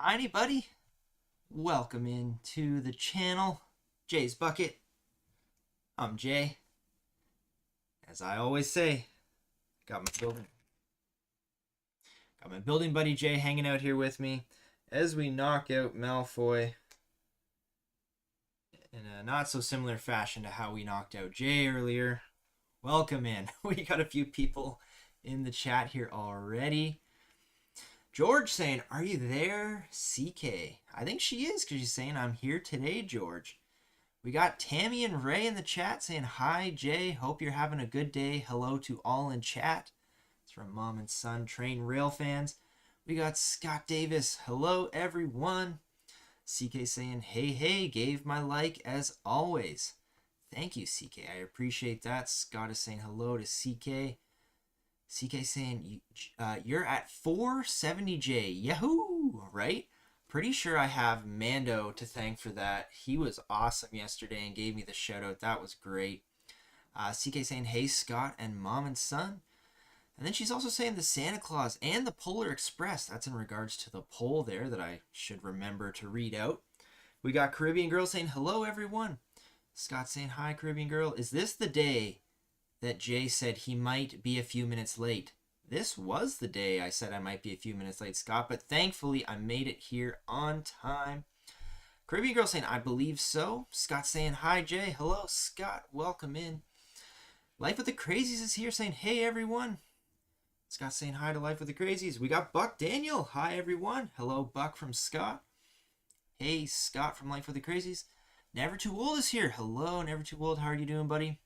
Hi, anybody. Welcome into the channel, JaysBucket. I'm Jay. As I always say, got my building buddy Jay hanging out here with me as we knock out Malfoy in a not so similar fashion to how we knocked out Jay earlier. Welcome in. We got a few people in the chat here already. George saying, "Are you there, CK?" I think she is, because she's saying, "I'm here today, George." We got Tammy and Ray in the chat saying, "Hi, Jay. Hope you're having a good day. Hello to all in chat." It's from Mom and Son Train Rail fans. We got Scott Davis. "Hello, everyone." CK saying, hey, gave my like as always." Thank you, CK. I appreciate that. Scott is saying hello to CK. CK saying, "You're at 470J. Yahoo!" Right? Pretty sure I have Mando to thank for that. He was awesome yesterday and gave me the shout out. That was great. CK saying, "Hey, Scott and Mom and Son." And then she's also saying the Santa Claus and the Polar Express. That's in regards to the poll there that I should remember to read out. We got Caribbean Girl saying, "Hello, everyone." Scott saying, "Hi, Caribbean Girl. Is this the day that Jay said he might be a few minutes late?" This was the day I said I might be a few minutes late, Scott, but thankfully I made it here on time. Caribbean Girl saying, "I believe so." Scott saying, "Hi, Jay." Hello, Scott. Welcome in. Life with the Crazies is here saying, "Hey, everyone." Scott saying hi to Life with the Crazies. We got Buck Daniel. "Hi, everyone." Hello, Buck from Scott. Hey, Scott from Life with the Crazies. Never Too Old is here. Hello, Never Too Old. How are you doing, buddy?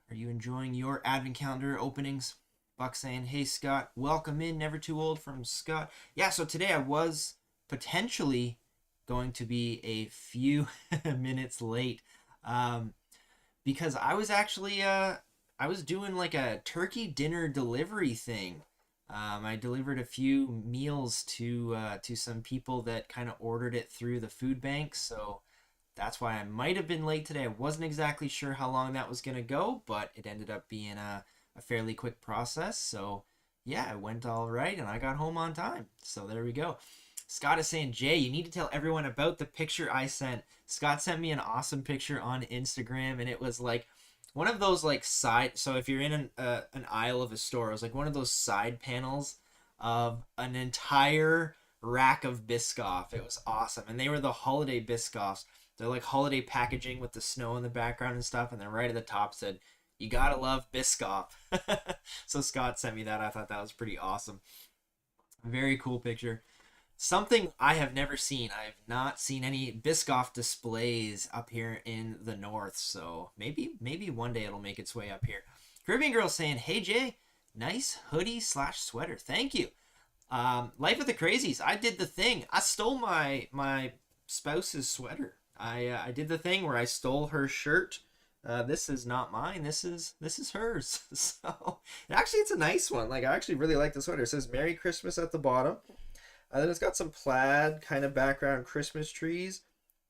Are you enjoying your advent calendar openings? Buck saying, "Hey, Scott, welcome in." Never Too Old from Scott. Yeah, so today I was potentially going to be a few minutes late because I was actually I was doing like a turkey dinner delivery thing. I delivered a few meals to some people that kind of ordered it through the food bank, so that's why I might have been late today. I wasn't exactly sure how long that was going to go, but it ended up being a fairly quick process. So, yeah, it went all right, and I got home on time. So, there we go. Scott is saying, "Jay, you need to tell everyone about the picture I sent." Scott sent me an awesome picture on Instagram, and it was like one of those like side. So, if you're in an aisle of a store, it was like one of those side panels of an entire rack of Biscoff. It was awesome, and they were the holiday Biscoffs. They're like holiday packaging with the snow in the background and stuff. And then right at the top said, "You gotta love Biscoff." So Scott sent me that. I thought that was pretty awesome. Very cool picture. Something I have never seen. I have not seen any Biscoff displays up here in the north. So maybe one day it'll make its way up here. Caribbean Girl saying, "Hey, Jay, nice hoodie / sweater." Thank you. Life with the Crazies. I did the thing. I stole my spouse's sweater. I did the thing where I stole her shirt. This is not mine. This is hers. So actually, it's a nice one. Like, I actually really like the sweater. It says "Merry Christmas" at the bottom. Then it's got some plaid kind of background Christmas trees.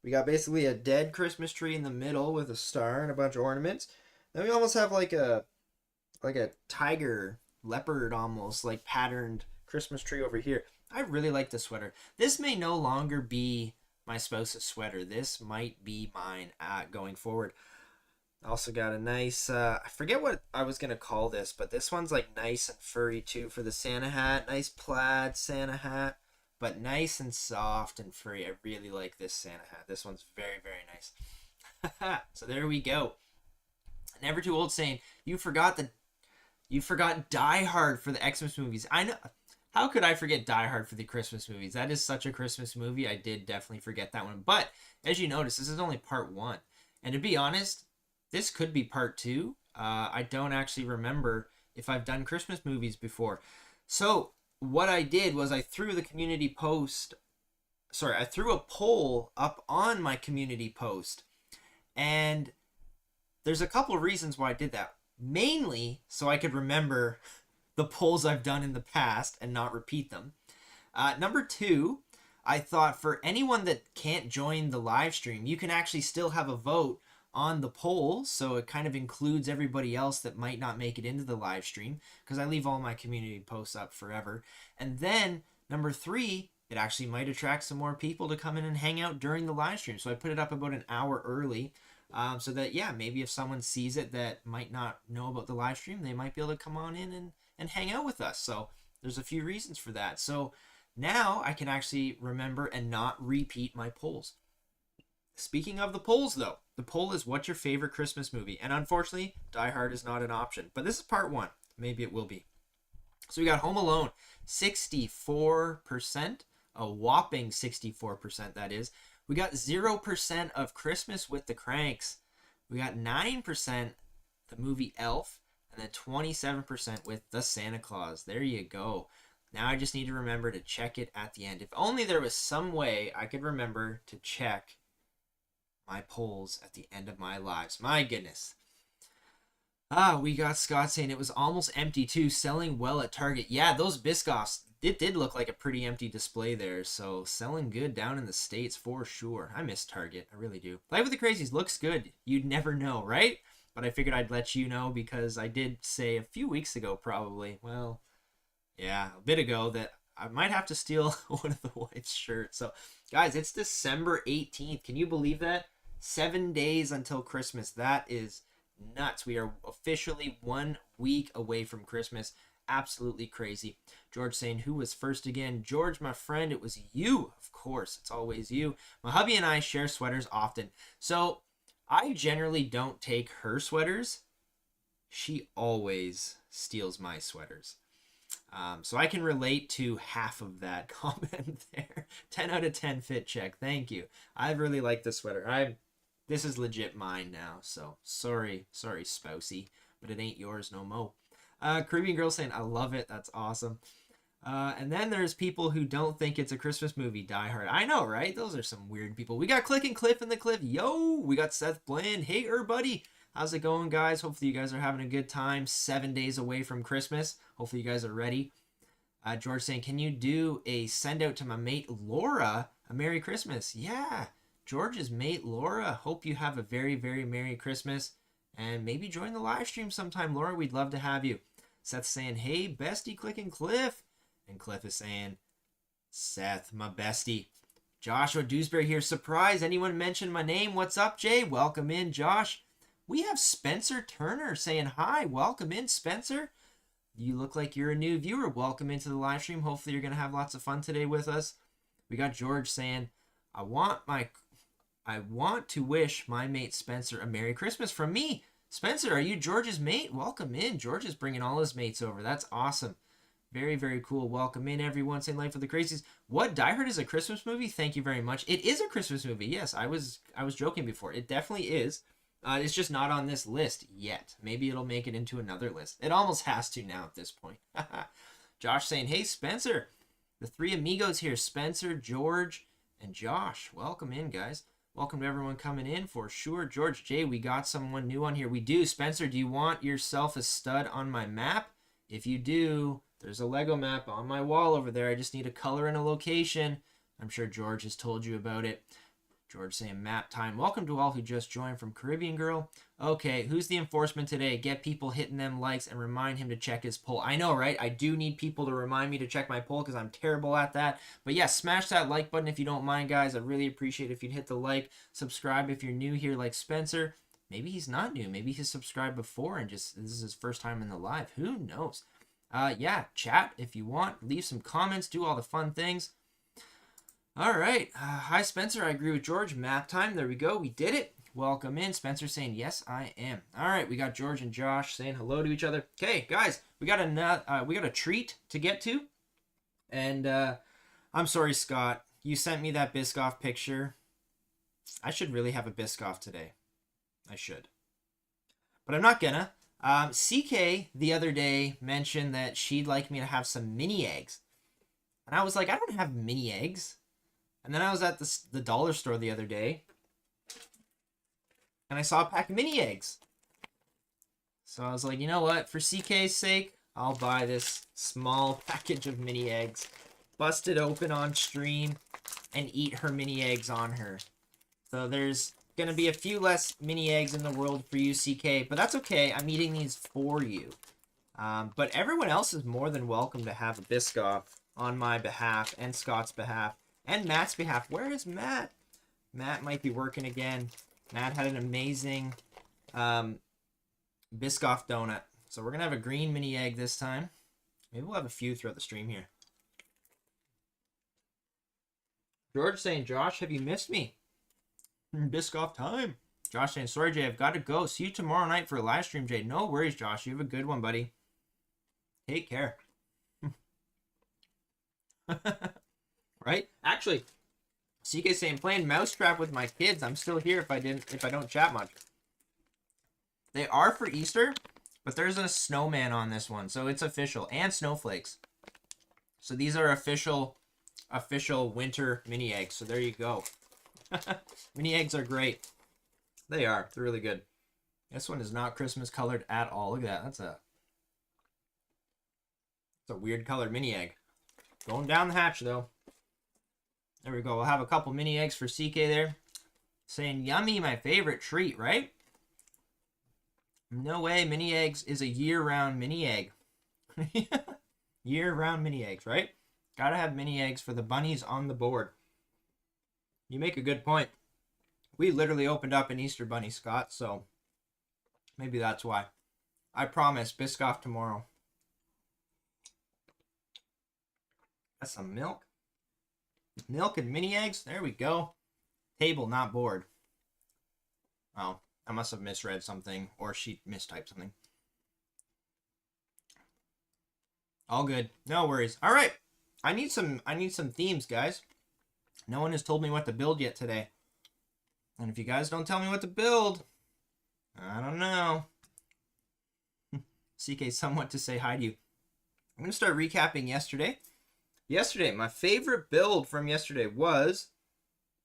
We got basically a dead Christmas tree in the middle with a star and a bunch of ornaments. Then we almost have like a tiger, leopard almost like patterned Christmas tree over here. I really like the sweater. This may no longer be my spouse's sweater. This might be mine going forward. Also got a nice, I forget what I was going to call this, but this one's like nice and furry too for the Santa hat. Nice plaid Santa hat, but nice and soft and furry. I really like this Santa hat. This one's very, very nice. So there we go. Never Too Old saying, you forgot Die Hard for the Xmas movies. I know. How could I forget Die Hard for the Christmas movies? That is such a Christmas movie. I did definitely forget that one. But as you notice, this is only part 1. And to be honest, this could be part 2. I don't actually remember if I've done Christmas movies before. So what I did was I threw the community post. Sorry, I threw a poll up on my community post. And there's a couple of reasons why I did that. Mainly so I could remember the polls I've done in the past and not repeat them. Number 2, I thought for anyone that can't join the live stream, you can actually still have a vote on the poll, so it kind of includes everybody else that might not make it into the live stream, because I leave all my community posts up forever. And then number 3, it actually might attract some more people to come in and hang out during the live stream. So I put it up about an hour early, so that, yeah, maybe if someone sees it that might not know about the live stream, they might be able to come on in and hang out with us. So there's a few reasons for that. So now I can actually remember and not repeat my polls. Speaking of the polls, though, the poll is, what's your favorite Christmas movie? And unfortunately, Die Hard is not an option. But this is part one. Maybe it will be. So we got Home Alone, 64%. A whopping 64%, that is. We got 0% of Christmas with the Cranks. We got 9% the movie Elf. And then 27% with the Santa Claus. There you go. Now I just need to remember to check it at the end. If only there was some way I could remember to check my polls at the end of my lives. My goodness. We got Scott saying it was almost empty too, selling well at Target. Yeah, those Biscoffs, it did look like a pretty empty display there. So selling good down in the States for sure. I miss Target. I really do. Life with the Crazies looks good. You'd never know, right? But I figured I'd let you know because I did say a few weeks ago, probably, well, yeah, a bit ago, that I might have to steal one of the wife's shirts. So, guys, it's December 18th. Can you believe that? 7 days until Christmas. That is nuts. We are officially 1 week away from Christmas. Absolutely crazy. George saying, who was first again? George, my friend, it was you. Of course, it's always you. My hubby and I share sweaters often. So I generally don't take her sweaters. She always steals my sweaters. So I can relate to half of that comment there. 10 out of 10 fit check. Thank you. I really like this sweater. This is legit mine now. So sorry, spousey, but it ain't yours no mo. Caribbean Girl saying, I love it. That's awesome. And then there's people who don't think it's a Christmas movie, Die Hard. I know, right? Those are some weird people. We got Click and Cliff in the Cliff. Yo, we got Seth Bland. Hey, everybody. How's it going, guys? Hopefully you guys are having a good time. 7 days away from Christmas. Hopefully you guys are ready. George saying, can you do a send out to my mate Laura a Merry Christmas? Yeah, George's mate Laura. Hope you have a very, very Merry Christmas. And maybe join the live stream sometime, Laura. We'd love to have you. Seth's saying, hey, bestie, Click and Cliff. And Cliff is saying, Seth, my bestie. Joshua Dewsbury here. Surprise, anyone mentioned my name? What's up, Jay? Welcome in, Josh. We have Spencer Turner saying hi. Welcome in, Spencer. You look like you're a new viewer. Welcome into the live stream. Hopefully you're going to have lots of fun today with us. We got George saying, I want to wish my mate Spencer a Merry Christmas from me. Spencer, are you George's mate? Welcome in. George is bringing all his mates over. That's awesome. Very, very cool. Welcome in, everyone. Saying Life with the Crazies. What? Die Hard is a Christmas movie? Thank you very much. It is a Christmas movie. Yes, I was joking before. It definitely is. It's just not on this list yet. Maybe it'll make it into another list. It almost has to now at this point. Josh saying, hey, Spencer. The three amigos here. Spencer, George, and Josh. Welcome in, guys. Welcome to everyone coming in for sure. George J, we got someone new on here. We do. Spencer, do you want yourself a stud on my map? If you do, there's a Lego map on my wall over there. I just need a color and a location. I'm sure George has told you about it. George saying map time. Welcome to all who just joined from Caribbean Girl. Okay, who's the enforcement today? Get people hitting them likes and remind him to check his poll. I know, right? I do need people to remind me to check my poll because I'm terrible at that. But yeah, smash that like button if you don't mind, guys. I'd really appreciate it if you'd hit the like. Subscribe if you're new here like Spencer. Maybe he's not new. Maybe he's subscribed before and just this is his first time in the live. Who knows? Yeah, chat if you want. Leave some comments. Do all the fun things. All right. Hi, Spencer. I agree with George. Map time. There we go. We did it. Welcome in. Spencer saying, yes, I am. All right. We got George and Josh saying hello to each other. Okay, guys, we got a treat to get to. And I'm sorry, Scott. You sent me that Biscoff picture. I should really have a Biscoff today. I should. But I'm not gonna. CK the other day mentioned that she'd like me to have some mini eggs. And I was like, I don't have mini eggs. And then I was at the dollar store the other day. And I saw a pack of mini eggs. So I was like, you know what? For CK's sake, I'll buy this small package of mini eggs. Bust it open on stream. And eat her mini eggs on her. So there's going to be a few less mini eggs in the world for you, CK. But that's okay. I'm eating these for you. But everyone else is more than welcome to have a Biscoff on my behalf and Scott's behalf and Matt's behalf. Where is Matt? Matt might be working again. Matt had an amazing Biscoff donut. So we're going to have a green mini egg this time. Maybe we'll have a few throughout the stream here. George saying, Josh, have you missed me? Biscoff time. Josh saying, sorry, Jay, I've got to go. See you tomorrow night for a live stream, Jay. No worries, Josh. You have a good one, buddy. Take care. Right? Actually, CK saying, playing Mousetrap with my kids. I'm still here if I don't chat much. They are for Easter, but there's a snowman on this one, so it's official. And snowflakes. So these are official winter mini eggs. So there you go. Mini eggs are great. They are. They're really good. This one is not Christmas colored at all. Look at that. That's a weird colored mini egg. Going down the hatch though. There we go. We'll have a couple mini eggs for CK there. Saying yummy, my favorite treat, right? No way. Mini eggs is a year-round mini egg. Year-round mini eggs, right? Gotta have mini eggs for the bunnies on the board. You make a good point. We literally opened up an Easter bunny, Scott, so maybe that's why. I promise, Biscoff tomorrow. That's some milk. Milk and mini eggs. There we go. Table, not board. Oh, I must have misread something, or she mistyped something. All good. No worries. All right. I need some themes, guys. No one has told me what to build yet today. And if you guys don't tell me what to build, I don't know. CK somewhat to say hi to you. I'm going to start recapping yesterday. Yesterday, my favorite build from yesterday was...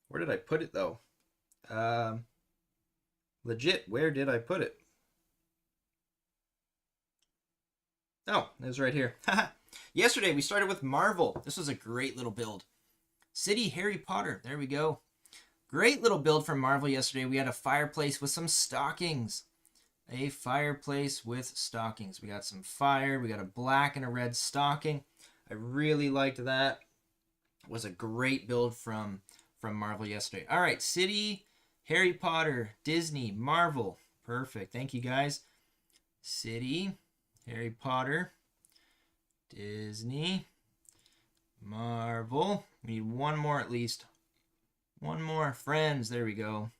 Where did I put it, though? Legit, where did I put it? Oh, it was right here. Yesterday, we started with Marvel. This was a great little build. City Harry Potter. There we go. Great little build from Marvel yesterday. We had a fireplace with some stockings. A fireplace with stockings. We got some fire. We got a black and a red stocking. I really liked that. It was a great build from Marvel yesterday. All right, City, Harry Potter, Disney, Marvel. Perfect. Thank you, guys. City, Harry Potter, Disney, Marvel. We need one more at least. One more. Friends. There we go.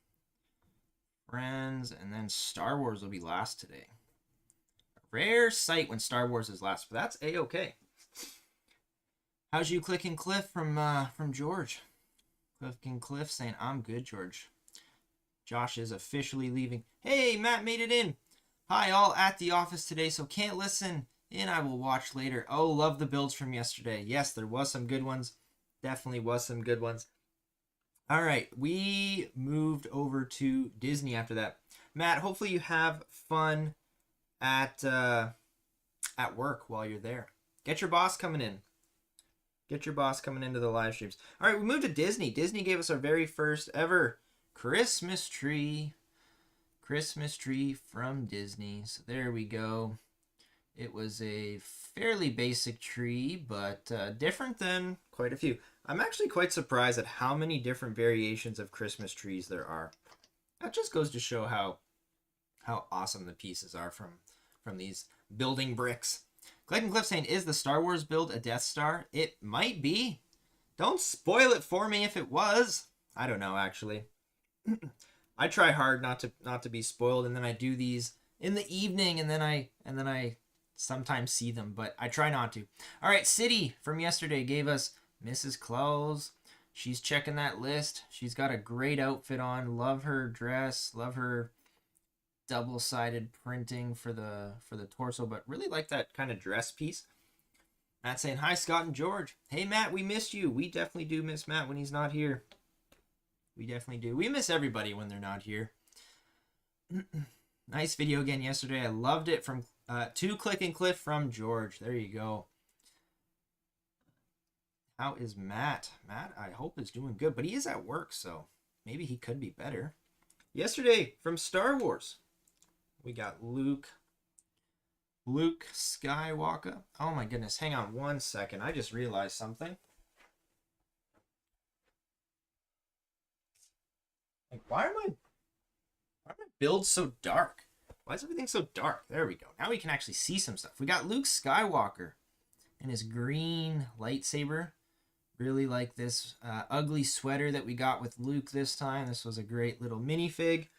Friends. And then Star Wars will be last today. Rare sight when Star Wars is last, but that's A-okay. How's you clicking Cliff from George? Clicking Cliff saying, I'm good, George. Josh is officially leaving. Hey, Matt made it in. Hi, all at the office today, so can't listen in. I will watch later. Oh, love the builds from yesterday. Yes, there was some good ones. Definitely was some good ones. All right, we moved over to Disney after that. Matt, hopefully you have fun at work while you're there. Get your boss coming in. Get your boss coming into the live streams. All right, we moved to Disney. Disney gave us our very first ever Christmas tree. Christmas tree from Disney. So there we go. It was a fairly basic tree, but different than quite a few. I'm actually quite surprised at how many different variations of Christmas trees there are. That just goes to show how awesome the pieces are from these building bricks. Clayton Cliff saying, is the Star Wars build a Death Star? It might be. Don't spoil it for me if it was. I don't know, actually. I try hard not to be spoiled, and then I do these in the evening, and then I sometimes see them, but I try not to. All right, City from yesterday gave us Mrs. Claus. She's checking that list. She's got a great outfit on. Love her dress. Love her double-sided printing for the torso, but really like that kind of dress piece. Matt saying, hi, Scott and George. Hey, Matt, we missed you. We definitely do miss Matt when he's not here. We definitely do. We miss everybody when they're not here. Nice video again yesterday. I loved it. From to Click and Cliff from George. There you go. How is Matt? Matt, I hope is doing good, but he is at work, so maybe he could be better. Yesterday from Star Wars, we got Luke. Luke Skywalker. Oh my goodness, hang on one second. I just realized something. Like, why are my builds so dark? Why is everything so dark? There we go. Now we can actually see some stuff. We got Luke Skywalker and his green lightsaber. Really like this ugly sweater that we got with Luke this time. This was a great little minifig.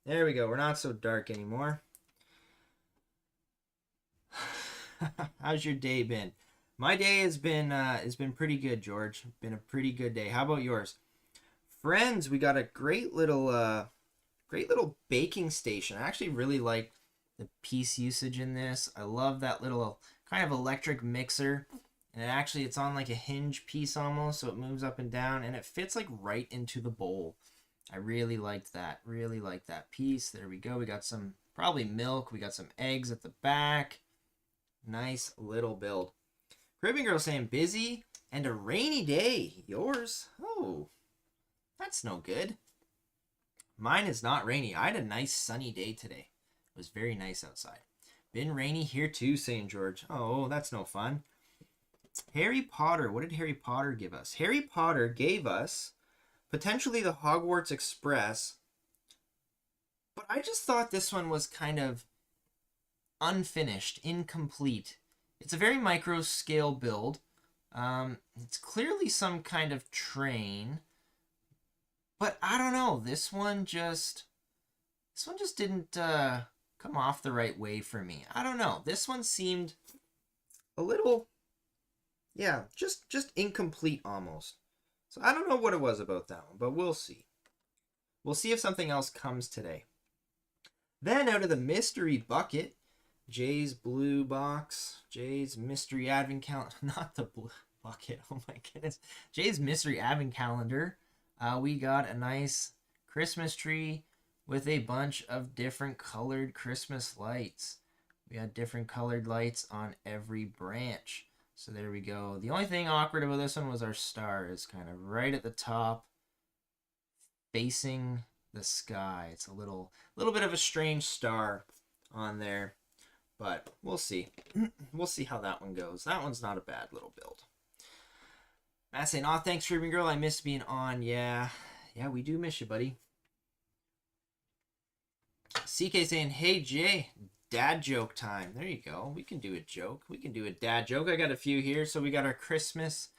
There we go. We're not so dark anymore. How's your day been? My day has been pretty good, George. Been a pretty good day. How about yours? Friends, we got a great little baking station. I actually really like the piece usage in this. I love that little kind of electric mixer. And it's on like a hinge piece almost, so it moves up and down, and it fits like right into the bowl. I really liked that. Really liked that piece. There we go. We got some probably milk. We got some eggs at the back. Nice little build. Cribbing Girl saying busy and a rainy day. Yours? Oh, that's no good. Mine is not rainy. I had a nice sunny day today. It was very nice outside. Been rainy here too, saying George. Oh, that's no fun. Harry Potter. What did Harry Potter give us? Harry Potter gave us potentially the Hogwarts Express. But I just thought this one was kind of unfinished, incomplete. It's a very micro scale build. It's clearly some kind of train. But I don't know. This one just didn't come off the right way for me. I don't know. This one seemed a little, yeah, just incomplete almost. So I don't know what it was about that one, but we'll see. We'll see if something else comes today. Then out of the mystery bucket, Jay's blue box, Jay's mystery advent calendar, not the blue bucket, oh my goodness. Jay's mystery advent calendar. We got a nice Christmas tree with a bunch of different colored Christmas lights. We had different colored lights on every branch. So there we go. The only thing awkward about this one was our star is kind of right at the top, facing the sky. It's a little bit of a strange star on there, but we'll see. We'll see how that one goes. That one's not a bad little build. Matt saying, "Aw, thanks, Ruben Girl. I miss being on." Yeah, we do miss you, buddy. CK saying, "Hey, Jay, dad joke time." There you go. We can do a joke. We can do a dad joke. I got a few here. So we got our Christmas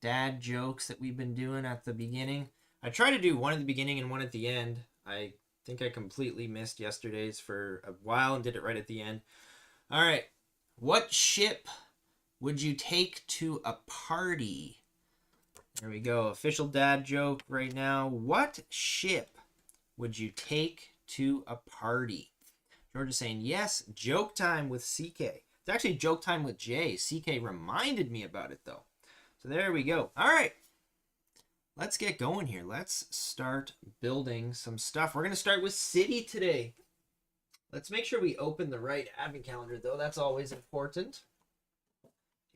dad jokes that we've been doing at the beginning. I tried to do one at the beginning and one at the end. I think I completely missed yesterday's for a while and did it right at the end. All right. What ship would you take to a party? There we go. Official dad joke right now. What ship would you take to a party? George is saying, yes, joke time with CK. It's actually joke time with Jay. CK reminded me about it, though. So there we go. All right. Let's get going here. Let's start building some stuff. We're going to start with City today. Let's make sure we open the right advent calendar, though. That's always important.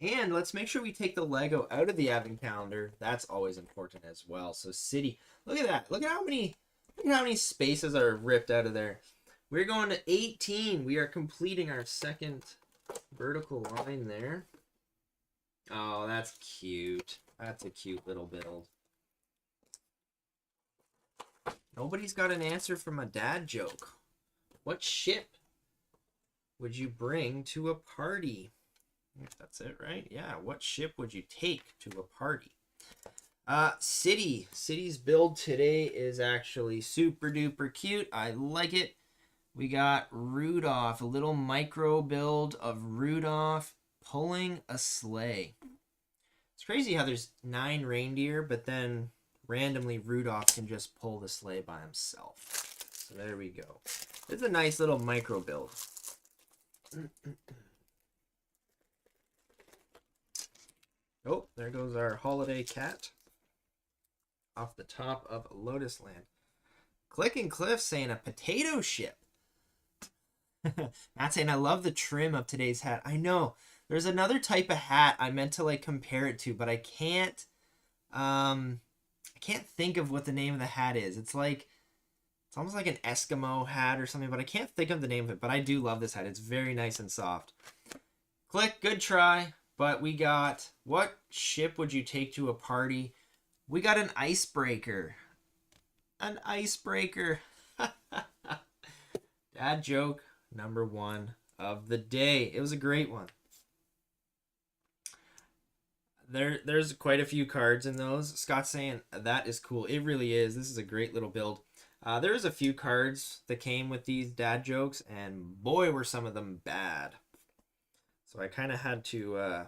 And let's make sure we take the Lego out of the advent calendar. That's always important as well. So City, look at that. Look at how many spaces are ripped out of there. We're going to 18. We are completing our second vertical line there. Oh, that's cute. That's a cute little build. Nobody's got an answer from a dad joke. What ship would you bring to a party? That's it, right? Yeah, what ship would you take to a party? City's build today is actually super duper cute. I like it. We got Rudolph, a little micro build of Rudolph pulling a sleigh. It's crazy how there's 9 reindeer, but then randomly Rudolph can just pull the sleigh by himself. So there we go. It's a nice little micro build. Oh, there goes our holiday cat off the top of Lotus Land. Click and Cliff saying a potato ship. Matt saying, I love the trim of today's hat. I know. There's another type of hat I meant to like compare it to, but I can't think of what the name of the hat is. It's like It's almost like an Eskimo hat or something, but I can't think of the name of it. But I do love this hat. It's very nice and soft. Click, good try. But we got, what ship would you take to a party? We got an icebreaker. An icebreaker. Dad joke number 1 of the day. It was a great one. There's quite a few cards in those. Scott's saying that is cool. It really is. This is a great little build. There's a few cards that came with these dad jokes, and boy, were some of them bad. So I kind of had to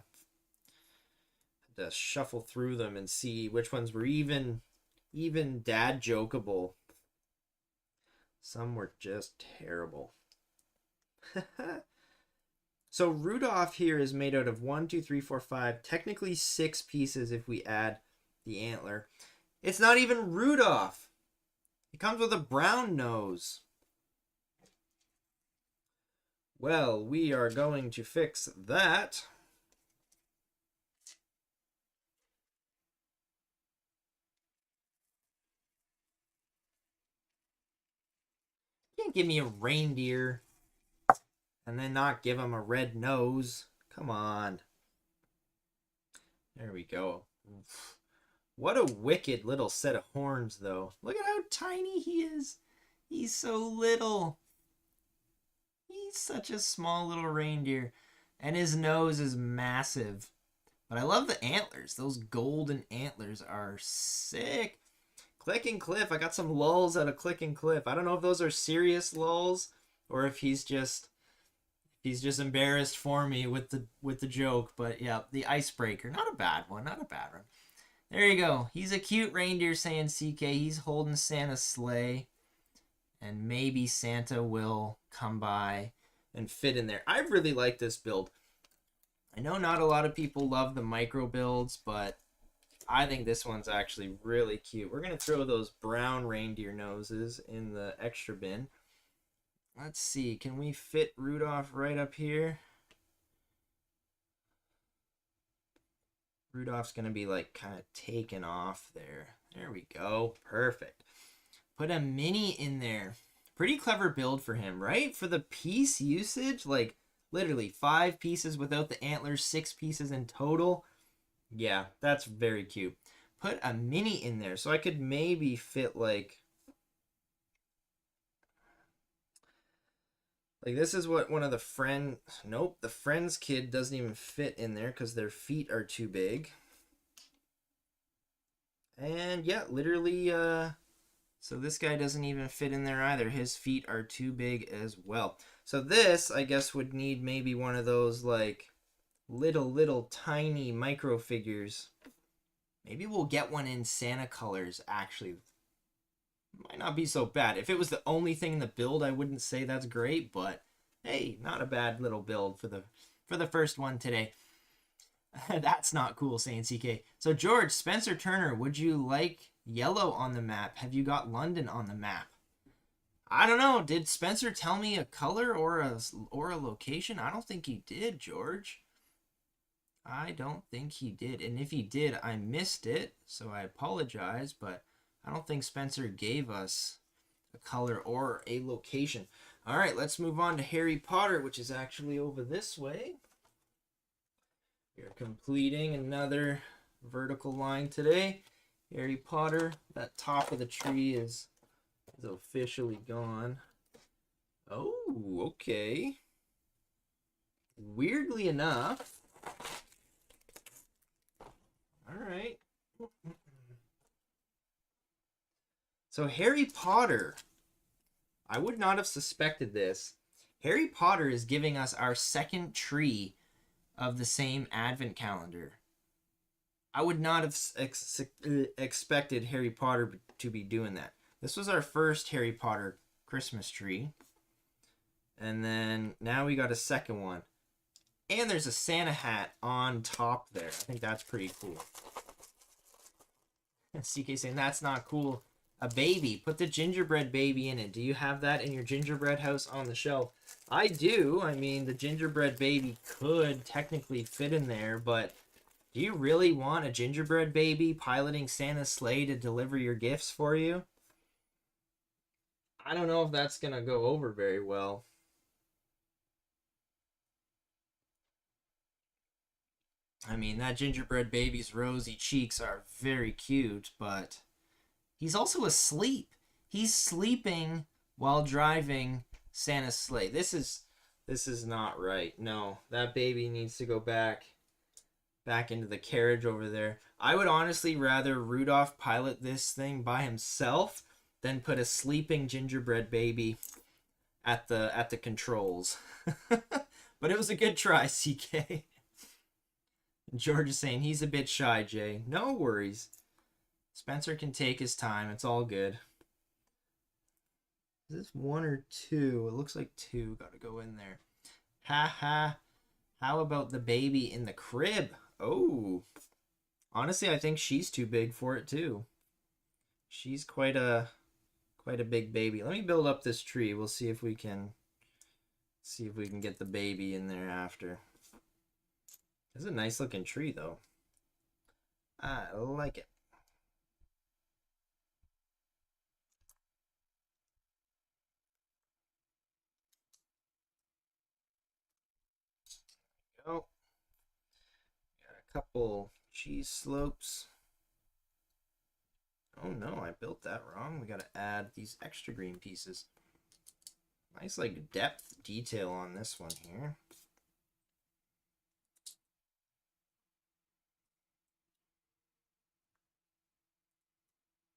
shuffle through them and see which ones were even dad jokeable. Some were just terrible. So Rudolph here is made out of 1, 2, 3, 4, 5, technically 6 pieces if we add the antler. It's not even Rudolph. It comes with a brown nose. Well, we are going to fix that. You can't give me a reindeer and then not give him a red nose. Come on. There we go. What a wicked little set of horns, though. Look at how tiny he is. He's so little. He's such a small little reindeer. And his nose is massive. But I love the antlers. Those golden antlers are sick. Click and Cliff. I got some lulls out of Click and Cliff. I don't know if those are serious lulls or if he's just embarrassed for me with the joke. But yeah, the icebreaker. Not a bad one. Not a bad one. There you go. He's a cute reindeer, saying CK. He's holding Santa's sleigh. And maybe Santa will come by and fit in there. I really like this build. I know not a lot of people love the micro builds, but I think this one's actually really cute. We're going to throw those brown reindeer noses in the extra bin. Let's see. Can we fit Rudolph right up here? Rudolph's going to be like kind of taken off there. There we go. Perfect. Put a mini in there. Pretty clever build for him, right? For the piece usage, like literally 5 pieces without the antlers, 6 pieces in total. Yeah, that's very cute. Put a mini in there so I could maybe fit like this is what one of the the friend's kid doesn't even fit in there because their feet are too big. And yeah, literally, so this guy doesn't even fit in there either. His feet are too big as well. So this, I guess, would need maybe one of those like little tiny micro figures. Maybe we'll get one in Santa colors, actually. Might not be so bad. If it was the only thing in the build, I wouldn't say that's great, but hey, not a bad little build for the first one today. That's not cool, saying CK. So George, Spencer Turner, would you like yellow on the map? Have you got London on the map? I don't know. Did Spencer tell me a color or a location? I don't think he did, George. I don't think he did. And if he did, I missed it, so I apologize, but I don't think Spencer gave us a color or a location. All right, let's move on to Harry Potter, which is actually over this way. We're completing another vertical line today. Harry Potter, that top of the tree is officially gone. Oh, okay. Weirdly enough. All right. So Harry Potter, I would not have suspected this. Harry Potter is giving us our second tree of the same advent calendar. I would not have expected Harry Potter to be doing that. This was our first Harry Potter Christmas tree. And then now we got a second one. And there's a Santa hat on top there. I think that's pretty cool. CK saying that's not cool. A baby. Put the gingerbread baby in it. Do you have that in your gingerbread house on the shelf? I do. I mean, the gingerbread baby could technically fit in there, but do you really want a gingerbread baby piloting Santa's sleigh to deliver your gifts for you? I don't know if that's gonna go over very well. I mean, that gingerbread baby's rosy cheeks are very cute, but he's also asleep. He's sleeping while driving Santa's sleigh. This is not right. No, that baby needs to go back into the carriage over there. I would honestly rather Rudolph pilot this thing by himself than put a sleeping gingerbread baby at the controls. But it was a good try, CK. George is saying he's a bit shy, Jay. No worries. Spencer can take his time. It's all good. Is this 1 or 2? It looks like 2. Gotta go in there. Ha ha. How about the baby in the crib? Oh. Honestly, I think she's too big for it too. She's quite a big baby. Let me build up this tree. We'll see if we can get the baby in there after. This is a nice looking tree though. I like it. There we go. Got a couple cheese slopes. Oh no, I built that wrong. We gotta add these extra green pieces. Nice like depth detail on this one here.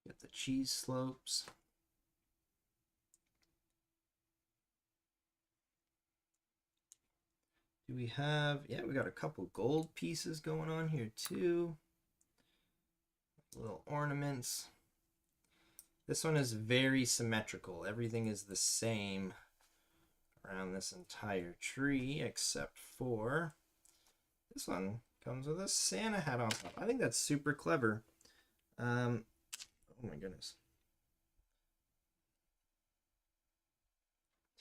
Get the cheese slopes. Do we have, yeah, we got a couple gold pieces going on here too. Little ornaments. This one is very symmetrical. Everything is the same around this entire tree except for this one comes with a Santa hat on top. I think that's super clever. Oh my goodness.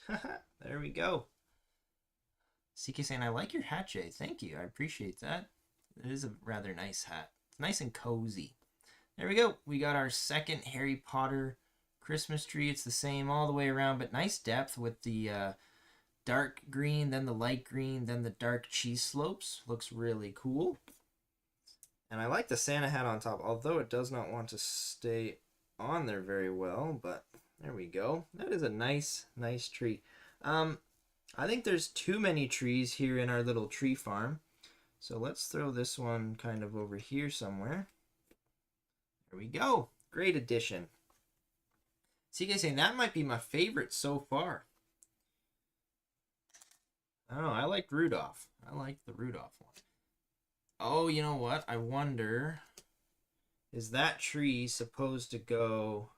There we go. CK saying, I like your hat, Jay. Thank you. I appreciate that. It is a rather nice hat. It's nice and cozy. There we go. We got our second Harry Potter Christmas tree. It's the same all the way around, but nice depth with the dark green, then the light green, then the dark cheese slopes. Looks really cool. And I like the Santa hat on top, although it does not want to stay on there very well, but there we go. That is a nice tree. I think there's too many trees here in our little tree farm. So let's throw this one kind of over here somewhere. There we go. Great addition. CK saying that might be my favorite so far. I don't know. I like Rudolph. I like the Rudolph one. Oh, you know what? I wonder, is that tree supposed to go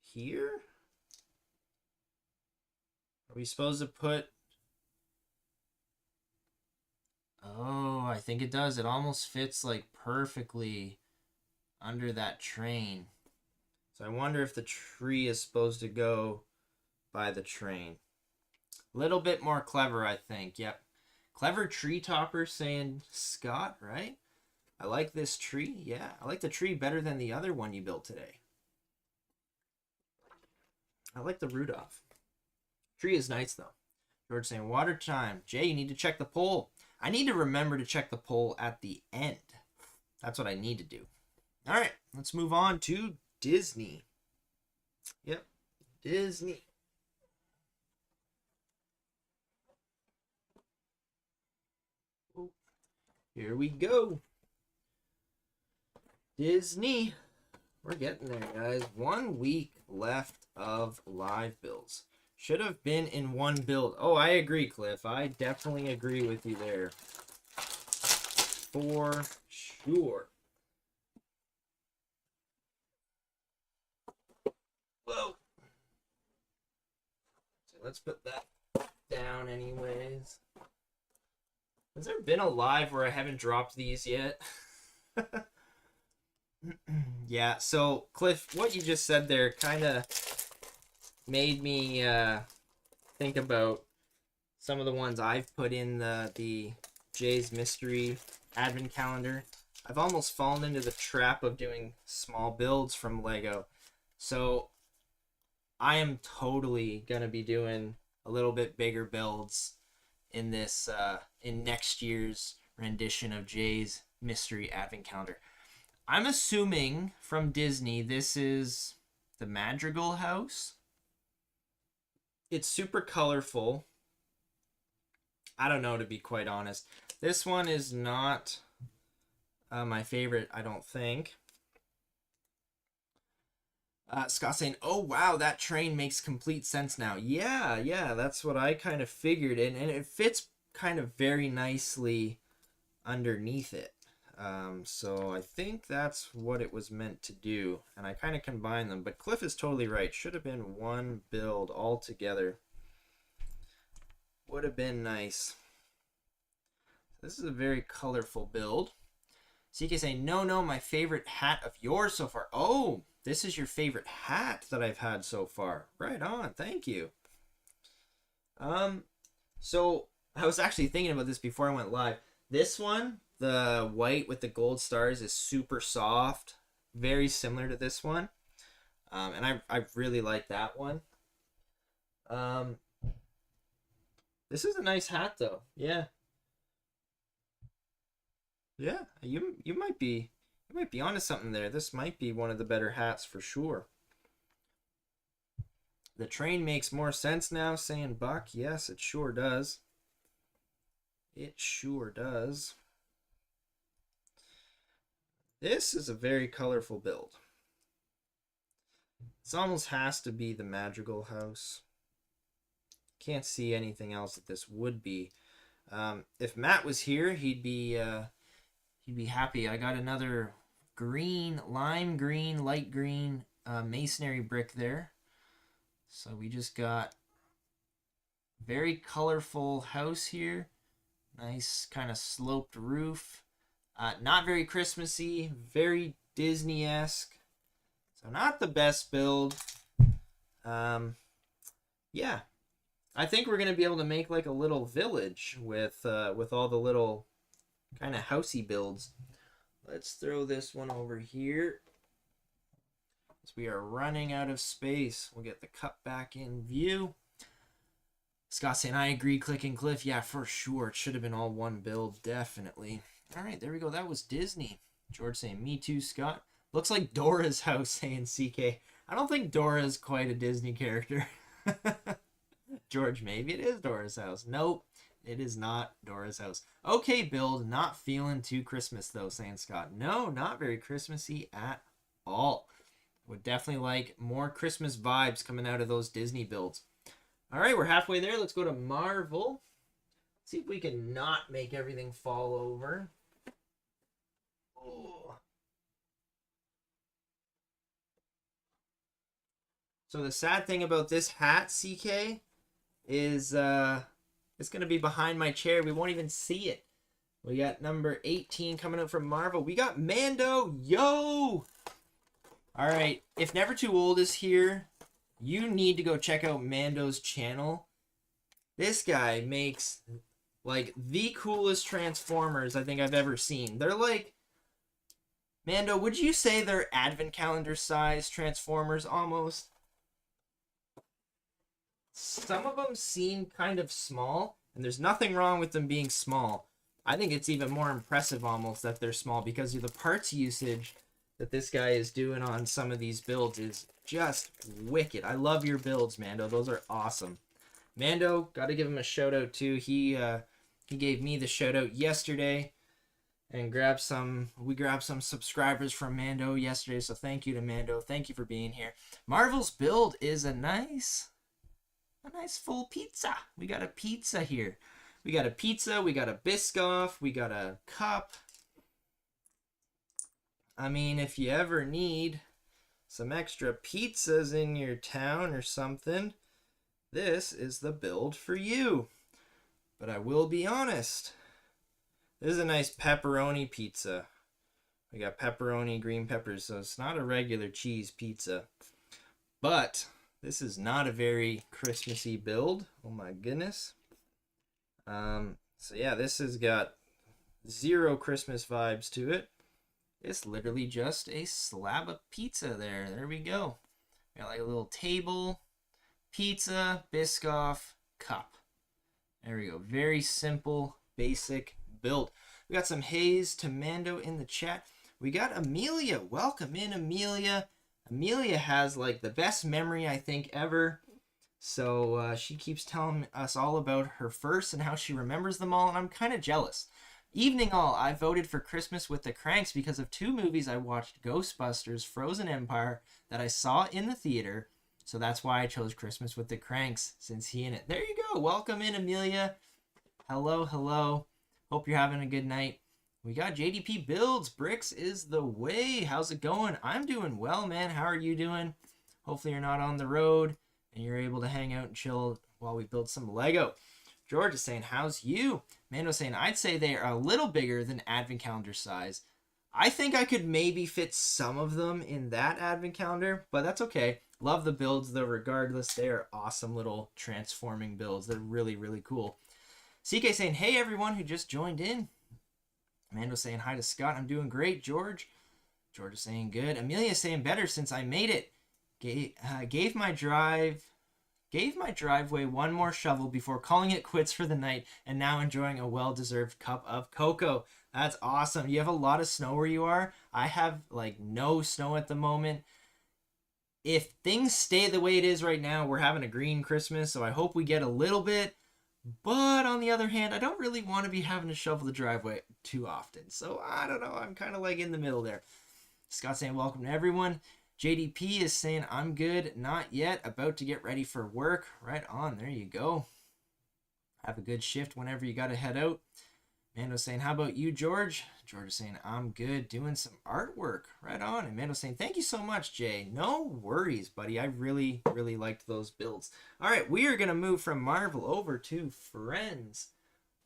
here? Are we supposed to put... Oh, I think it does. It almost fits like perfectly under that train. So I wonder if the tree is supposed to go by the train. A little bit more clever, I think. Yep. Clever tree topper saying Scott, right? I like this tree. Yeah, I like the tree better than the other one you built today. I like the Rudolph. Tree is nice though. George saying water time. Jay, you need to check the poll. I need to remember to check the poll at the end. That's what I need to do. All right, let's move on to Disney. Yep, Disney. Here we go. Disney. We're getting there, guys. 1 week left of live builds. Should have been in one build. Oh, I agree, Cliff. I definitely agree with you there. For sure. Whoa. So let's put that down anyways. Has there been a live where I haven't dropped these yet? Yeah, so Cliff, what you just said there kind of made me think about some of the ones I've put in the Jay's Mystery Advent Calendar. I've almost fallen into the trap of doing small builds from Lego. So I am totally gonna be doing a little bit bigger builds in this in next year's rendition of Jay's Mystery Advent Calendar. I'm assuming from Disney this is the Madrigal house. It's super colorful. I don't know, to be quite honest. This one is not my favorite, I don't think. Scott saying, oh wow, that train makes complete sense now. Yeah, that's what I kind of figured. And it fits kind of very nicely underneath it. So I think that's what it was meant to do. And I kind of combined them. But Cliff is totally right. Should have been one build all together. Would have been nice. This is a very colorful build. CK saying, no, my favorite hat of yours so far. Oh, this is your favorite hat that I've had so far. Right on, thank you. So I was actually thinking about this before I went live. This one, the white with the gold stars, is super soft, very similar to this one. And I really like that one. This is a nice hat though. Yeah, you might be onto something there. This might be one of the better hats for sure. The train makes more sense now, saying Buck. Yes, it sure does. It sure does. This is a very colorful build. This almost has to be the Madrigal house. Can't see anything else that this would be. If Matt was here, he'd be happy. I got another green, lime green, light green masonry brick there. So we just got very colorful house here. Nice kind of sloped roof. Not very Christmassy, very Disney-esque. So not the best build. Yeah. I think we're going to be able to make like a little village with all the little kind of housey builds. Let's throw this one over here. As we are running out of space, we'll get the cup back in view. Scott saying, I agree, clicking Cliff. Yeah, for sure. It should have been all one build, definitely. All right, there we go. That was Disney. George saying, me too, Scott. Looks like Dora's house, saying CK. I don't think Dora is quite a Disney character. George, maybe it is Dora's house. Nope, it is not Dora's house. Okay, build. Not feeling too Christmas, though, saying Scott. No, not very Christmassy at all. Would definitely like more Christmas vibes coming out of those Disney builds. All right, we're halfway there. Let's go to Marvel. See if we can not make everything fall over. Oh. So the sad thing about this hat, CK, is it's going to be behind my chair. We won't even see it. We got number 18 coming up from Marvel. We got Mando. Yo! All right, if Never Too Old is here, you need to go check out Mando's channel. This guy makes like the coolest Transformers I think I've ever seen. They're like, Mando, would you say they're advent calendar size Transformers almost? Some of them seem kind of small, and there's nothing wrong with them being small. I think it's even more impressive almost that they're small because of the parts usage that this guy is doing on some of these builds is just wicked. I love your builds, Mando. Those are awesome. Mando, got to give him a shout out too. He gave me the shout out yesterday and we grabbed some subscribers from Mando yesterday. So thank you to Mando. Thank you for being here. Marvel's build is a nice full pizza. We got a pizza here. We got a pizza, we got a Biscoff, we got a cup. I mean, if you ever need some extra pizzas in your town or something, this is the build for you. But I will be honest, this is a nice pepperoni pizza. We got pepperoni, green peppers, so it's not a regular cheese pizza. But this is not a very Christmassy build. Oh my goodness. So yeah, this has got zero Christmas vibes to it. It's literally just a slab of pizza there. There we go. Got like a little table. pizza, Biscoff, cup. There we go. Very simple, basic build. We got some Hayes to Mando in the chat. We got Amelia. Welcome in, Amelia. Amelia has like the best memory I think ever. So she keeps telling us all about her first and how she remembers them all, and I'm kind of jealous. Evening all, I voted for Christmas with the Cranks because of 2 movies I watched, Ghostbusters, Frozen Empire, that I saw in the theater. So that's why I chose Christmas with the Cranks, since he in it. There you go. Welcome in, Amelia. Hello, hello. Hope you're having a good night. We got JDP Builds. Bricks is the way. How's it going? I'm doing well, man. How are you doing? Hopefully you're not on the road and you're able to hang out and chill while we build some Lego. George is saying, how's you? Mando's saying, I'd say they are a little bigger than advent calendar size. I think I could maybe fit some of them in that advent calendar, but that's okay. Love the builds though, regardless. They are awesome little transforming builds. They're really, really cool. CK saying, hey everyone who just joined in. Mando's saying, hi to Scott. I'm doing great, George. George is saying, good. Amelia saying, better since I made it. Gave my driveway one more shovel before calling it quits for the night, and now enjoying a well-deserved cup of cocoa. That's awesome. You have a lot of snow where you are. I have like no snow at the moment. If things stay the way it is right now, we're having a green Christmas, so I hope we get a little bit. But on the other hand, I don't really want to be having to shovel the driveway too often. So I don't know. I'm kind of like in the middle there. Scott saying, welcome to everyone. JDP is saying, I'm good. Not yet. About to get ready for work. Right on. There you go. Have a good shift whenever you got to head out. Mando's saying, how about you, George? George is saying, I'm good. Doing some artwork. Right on. And Mando's saying, thank you so much, Jay. No worries, buddy. I really, really liked those builds. All right. We are going to move from Marvel over to Friends.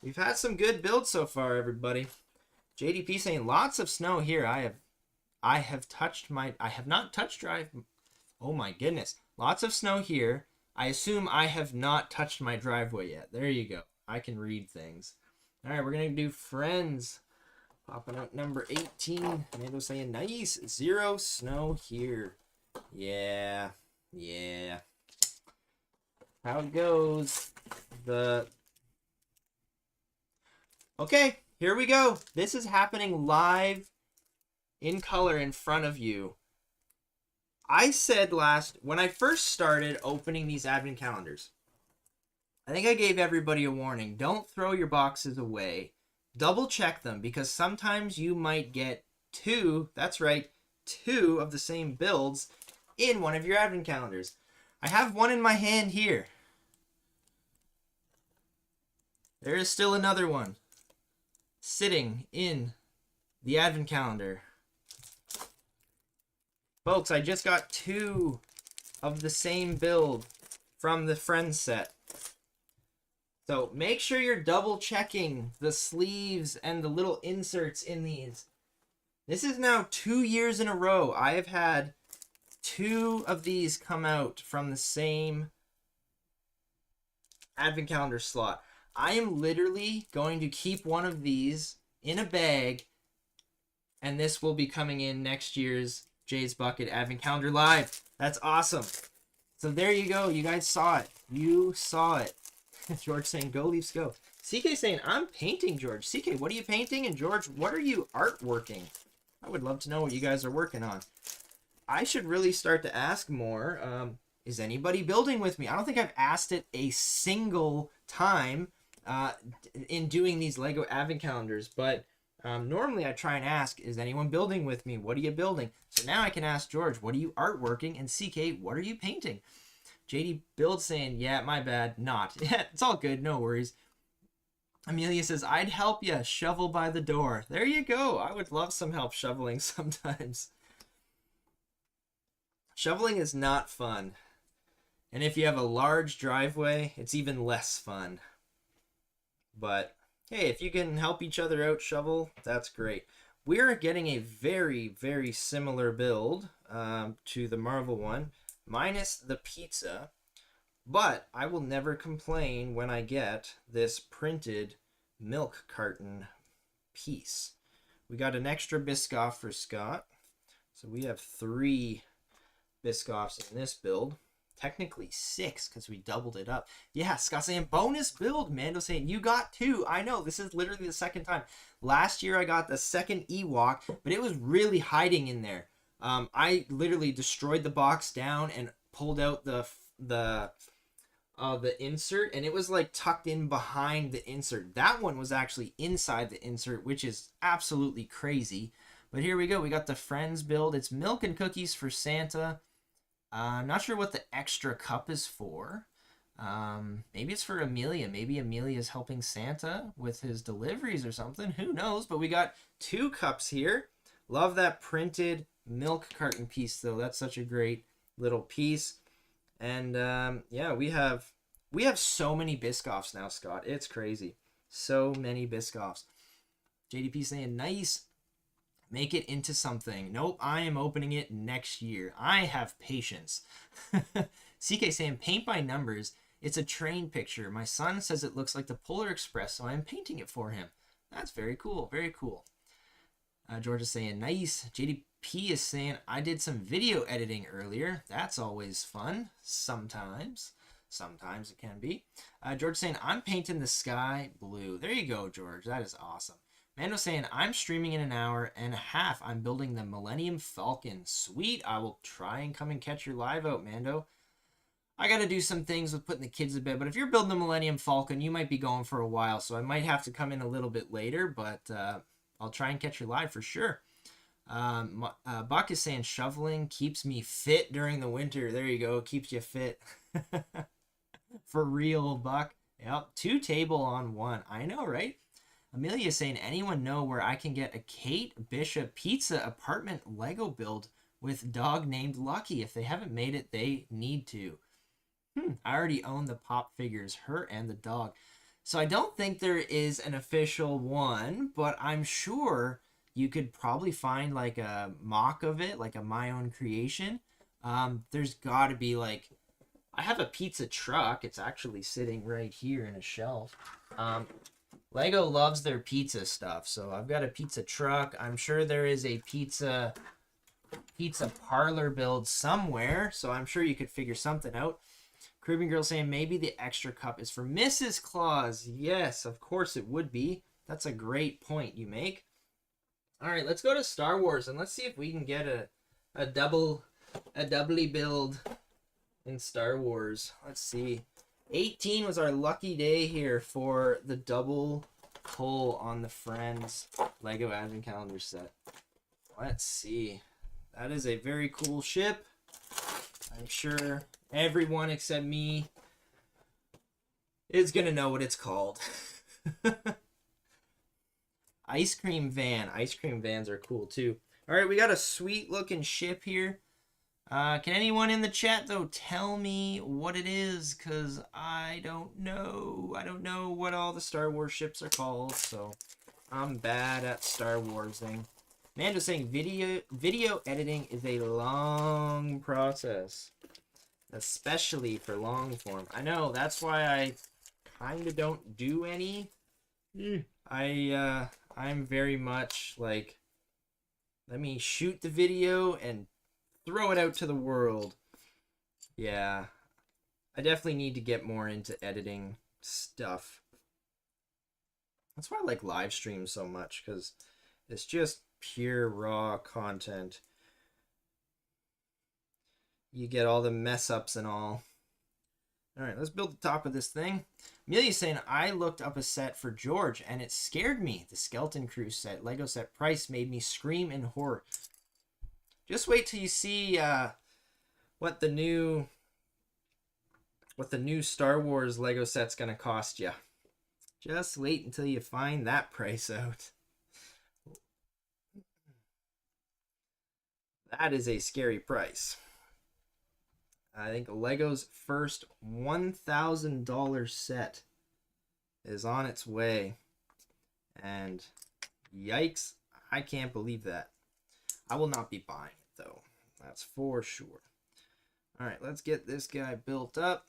We've had some good builds so far, everybody. JDP saying, lots of snow here. I have not touched drive. Oh my goodness. Lots of snow here. I assume I have not touched my driveway yet. There you go. I can read things. All right, we're going to do Friends. Popping out number 18. Mando saying, nice. 0 snow here. Yeah. Yeah. How it goes. Okay, here we go. This is happening live in color in front of you. I said when I first started opening these advent calendars, I think I gave everybody a warning. Don't throw your boxes away. Double check them, because sometimes you might get 2, that's right, 2 of the same builds in one of your advent calendars. I have one in my hand here. There is still another one sitting in the advent calendar. Folks, I just got 2 of the same build from the Friends set. So make sure you're double checking the sleeves and the little inserts in these. This is now 2 years in a row. I have had 2 of these come out from the same advent calendar slot. I am literally going to keep one of these in a bag, and this will be coming in next year's JaysBucket Advent Calendar Live. That's awesome. So there you go. You guys saw it. You saw it. George saying, go Leafs go. CK saying, I'm painting, George. CK, what are you painting? And George, what are you artworking? I would love to know what you guys are working on. I should really start to ask more. Is anybody building with me? I don't think I've asked it a single time in doing these Lego Advent Calendars, but normally I try and ask, is anyone building with me? What are you building? So now I can ask George, what are you artworking? And CK, what are you painting? JD Build saying, yeah, my bad, not. Yeah, it's all good, no worries. Amelia says, I'd help you, shovel by the door. There you go. I would love some help shoveling sometimes. Shoveling is not fun. And if you have a large driveway, it's even less fun. But hey, if you can help each other out shovel, that's great. We're getting a very, very similar build to the Marvel one, minus the pizza. But I will never complain when I get this printed milk carton piece. We got an extra Biscoff for Scott. So we have 3 Biscoffs in this build. technically 6 because we doubled it up. Yeah, Scott saying bonus build. Mando saying you got 2. I know, this is literally the second time. Last year I got the second Ewok, but it was really hiding in there. I literally destroyed the box down and pulled out the insert, and it was like tucked in behind the insert. That one was actually inside the insert, which is absolutely crazy. But here we go. We got the Friends build. It's milk and cookies for Santa. I'm not sure what the extra cup is for. Maybe it's for Amelia. Maybe Amelia's helping Santa with his deliveries or something. Who knows? But we got 2 cups here. Love that printed milk carton piece, though. That's such a great little piece. And yeah, we have so many Biscoffs now, Scott. It's crazy. So many Biscoffs. JDP saying nice. Make it into something. Nope, I am opening it next year. I have patience. CK saying paint by numbers. It's a train picture. My son says it looks like the Polar Express, so I am painting it for him. That's very cool. Very cool. George is saying nice. JDP is saying I did some video editing earlier. That's always fun. Sometimes it can be. George saying I'm painting the sky blue. There you go, George. That is awesome. Mando saying I'm streaming in an hour and a half. I'm building the Millennium Falcon. Sweet. I will try and come and catch your live out, Mando. I got to do some things with putting the kids to bed, but if you're building the Millennium Falcon, you might be going for a while, so I might have to come in a little bit later, but I'll try and catch your live for sure. Buck is saying shoveling keeps me fit during the winter. There you go. Keeps you fit. For real, Buck. Yep. 2 table on 1. I know, right? Amelia saying, anyone know where I can get a Kate Bishop pizza apartment Lego build with dog named Lucky? If they haven't made it, they need to. I already own the pop figures, her and the dog. So I don't think there is an official one, but I'm sure you could probably find like a mock of it, like a my own creation. There's got to be like, I have a pizza truck. It's actually sitting right here in a shelf. Lego loves their pizza stuff, so I've got a pizza truck. I'm sure there is a pizza parlor build somewhere, so I'm sure you could figure something out. Caribbean Girl saying maybe the extra cup is for Mrs. Claus. Yes, of course it would be. That's a great point you make. All right, let's go to Star Wars and let's see if we can get a doubly build in Star Wars. Let's see. 18 was our lucky day here for the double pull on the Friends Lego Advent Calendar set. Let's see. That is a very cool ship. I'm sure everyone except me is going to know what it's called. Ice cream van. Ice cream vans are cool too. All right, we got a sweet looking ship here. Can anyone in the chat, though, tell me what it is? Because I don't know. I don't know what all the Star Wars ships are called, so I'm bad at Star Wars thing. Amanda's saying video editing is a long process, especially for long form. I know, that's why I kind of don't do any. I'm very much like, let me shoot the video and throw it out to the world. Yeah, I definitely need to get more into editing stuff. That's why I like live streams so much, because it's just pure raw content. You get all the mess ups and all. All right, let's build the top of this thing. Amelia's saying, I looked up a set for George and it scared me. The Skeleton Crew set, Lego set price made me scream in horror. Just wait till you see what the new Star Wars Lego set's gonna cost you. Just wait until you find that price out. That is a scary price. I think Lego's first $1,000 set is on its way. And yikes, I can't believe that. I will not be buying it, though. That's for sure. All right, let's get this guy built up.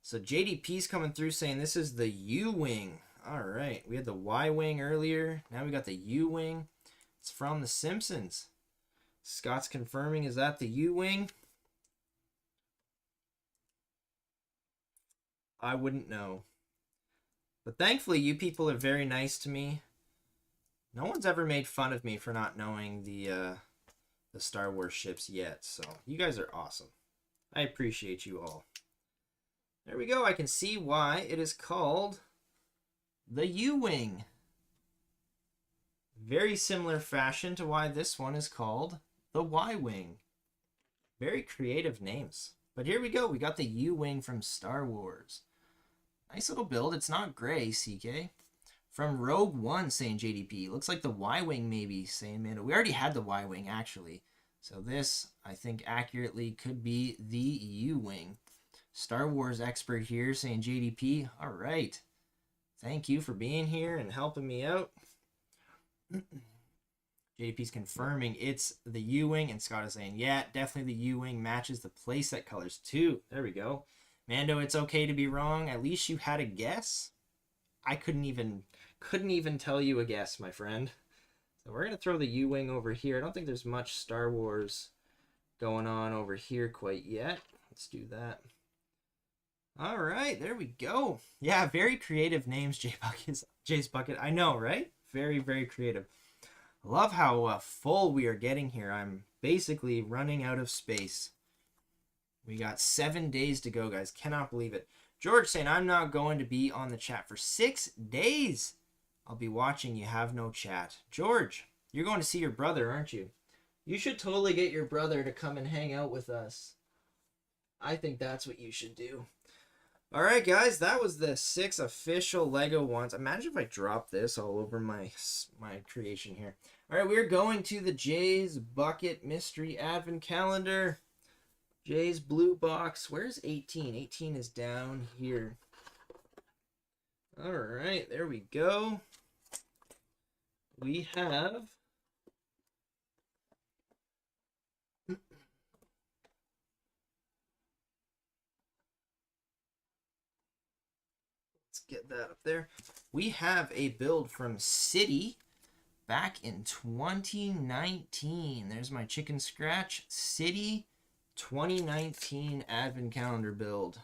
So JDP's coming through saying this is the U-Wing. All right, we had the Y-Wing earlier. Now we got the U-Wing. It's from The Simpsons. Scott's confirming, is that the U-Wing? I wouldn't know. But thankfully, you people are very nice to me. No one's ever made fun of me for not knowing the Star Wars ships yet. So you guys are awesome. I appreciate you all. There we go. I can see why it is called the U-Wing. Very similar fashion to why this one is called the Y-Wing. Very creative names. But here we go. We got the U-Wing from Star Wars. Nice little build. It's not gray, CK. From Rogue One, saying JDP. Looks like the Y-Wing maybe, saying Mando. We already had the Y-Wing, actually. So this, I think, accurately could be the U-Wing. Star Wars expert here, saying JDP. All right. Thank you for being here and helping me out. JDP's confirming it's the U-Wing, and Scott is saying, yeah, definitely the U-Wing matches the playset colors too. There we go. Mando, it's okay to be wrong. At least you had a guess. I couldn't even tell you a guess, my friend. So we're going to throw the U-Wing over here. I don't think there's much Star Wars going on over here quite yet. Let's do that. All right, there we go. Yeah, very creative names, JaysBucket. I know, right? Very, very creative. I love how full we are getting here. I'm basically running out of space. We got 7 days to go, guys. Cannot believe it. George saying, I'm not going to be on the chat for 6 days. I'll be watching. You have no chat. George, you're going to see your brother, aren't you? You should totally get your brother to come and hang out with us. I think that's what you should do. All right, guys, that was the 6 official Lego ones. Imagine if I drop this all over my creation here. All right, we're going to the JaysBucket Mystery Advent Calendar. Jay's blue box. Where's 18? 18 is down here. All right, there we go. We have... Get that up there. We have a build from City back in 2019. There's my chicken scratch. City 2019 Advent Calendar build.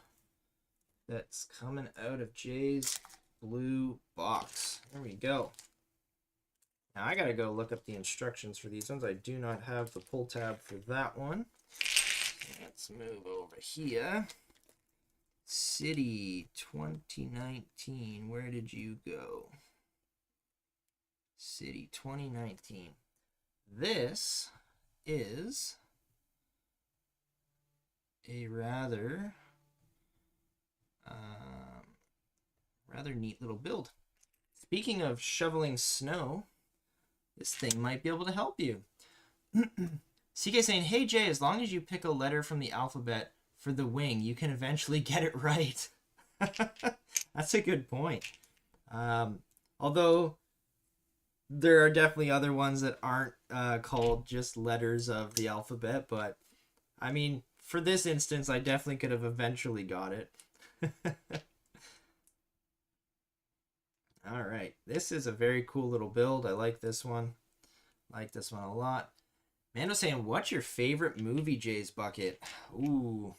That's coming out of Jay's blue box. There we go. Now I gotta go look up the instructions for these ones. I do not have the pull tab for that one. Let's move over here. City 2019. Where did you go? City 2019. This is a rather neat little build. Speaking of shoveling snow, this thing might be able to help you. CK saying, hey Jay, as long as you pick a letter from the alphabet for the wing, you can eventually get it right. That's a good point. Although there are definitely other ones that aren't called just letters of the alphabet, but I mean, for this instance, I definitely could have eventually got it. All right, this is a very cool little build. I like this one. I like this one a lot. Mando saying, what's your favorite movie, JaysBucket? Ooh.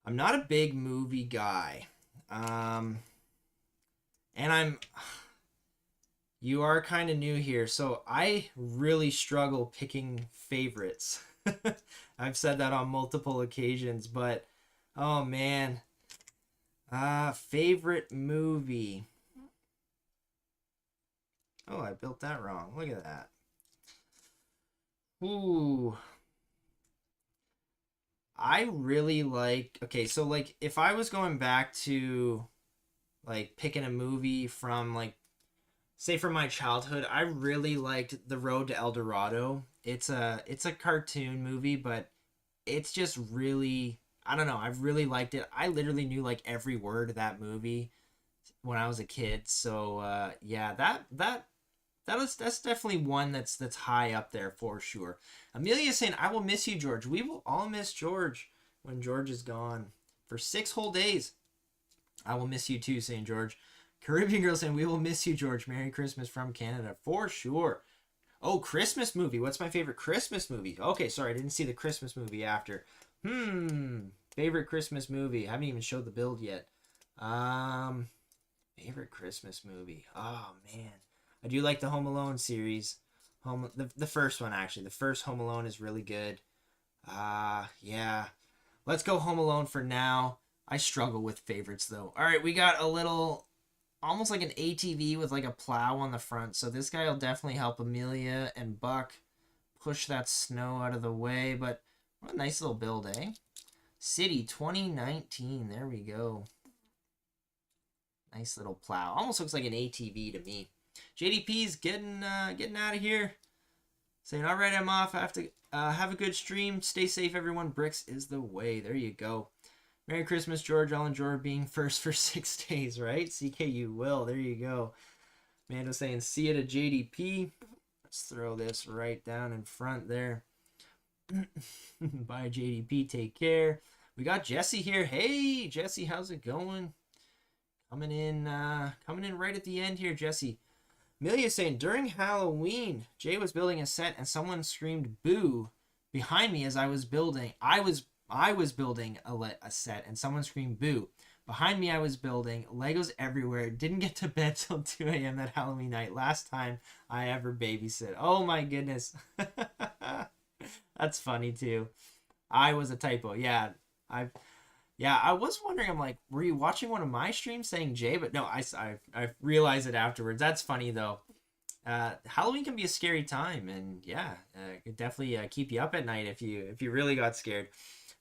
I'm not a big movie guy. And you are kind of new here, so I really struggle picking favorites. I've said that on multiple occasions, but oh man. Favorite movie. Oh, I built that wrong. Look at that. Ooh. I really like, okay, so like if I was going back to like picking a movie from like, say from my childhood, I really liked The Road to El Dorado. It's a cartoon movie, but it's just really, I don't know, I've really liked it. I literally knew like every word of that movie when I was a kid. So yeah, that's definitely one that's high up there for sure. Amelia saying, I will miss you, George. We will all miss George when George is gone for 6 whole days. I will miss you too, saying George. Caribbean Girl saying, we will miss you, George. Merry Christmas from Canada for sure. Oh, Christmas movie. What's my favorite Christmas movie? Okay, sorry, I didn't see the Christmas movie after. Favorite Christmas movie. I haven't even showed the build yet. Favorite Christmas movie. Oh man, I do like the Home Alone series. The first one actually. The first Home Alone is really good. Yeah. Let's go Home Alone for now. I struggle with favorites though. All right, we got a little, almost like an ATV with like a plow on the front. So this guy will definitely help Amelia and Buck push that snow out of the way. But what a nice little build, eh? City 2019. There we go. Nice little plow. Almost looks like an ATV to me. JDP's getting out of here. Saying, all right, I'm off. I have to have a good stream. Stay safe, everyone. Bricks is the way. There you go. Merry Christmas, George. I'll enjoy being first for 6 days, right? CK, you will. There you go. Mando saying, see you to JDP. Let's throw this right down in front there. Bye, JDP. Take care. We got Jesse here. Hey, Jesse, how's it going? Coming in right at the end here, Jesse. Amelia saying, during Halloween, Jay was building a set and someone screamed boo behind me as I was building. I was building a set and someone screamed boo. Behind me I was building. Legos everywhere. Didn't get to bed till 2 a.m. that Halloween night. Last time I ever babysit. Oh my goodness. That's funny too. I was a typo. Yeah, I was wondering, I'm like, were you watching one of my streams saying Jay? But no, I realized it afterwards. That's funny, though. Halloween can be a scary time, and yeah, it could definitely keep you up at night if you really got scared.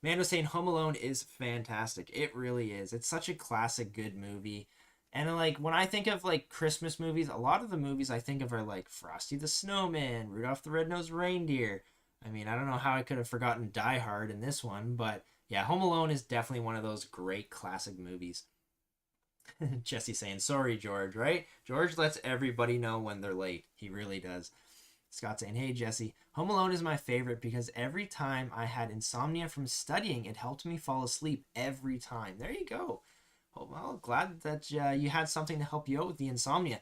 Man was saying Home Alone is fantastic. It really is. It's such a classic, good movie. And like, when I think of like Christmas movies, a lot of the movies I think of are like Frosty the Snowman, Rudolph the Red-Nosed Reindeer. I mean, I don't know how I could have forgotten Die Hard in this one, but yeah, Home Alone is definitely one of those great classic movies. Jesse saying, sorry, George, right? George lets everybody know when they're late. He really does. Scott saying, hey, Jesse, Home Alone is my favorite because every time I had insomnia from studying, it helped me fall asleep every time. There you go. Well, glad that you had something to help you out with the insomnia.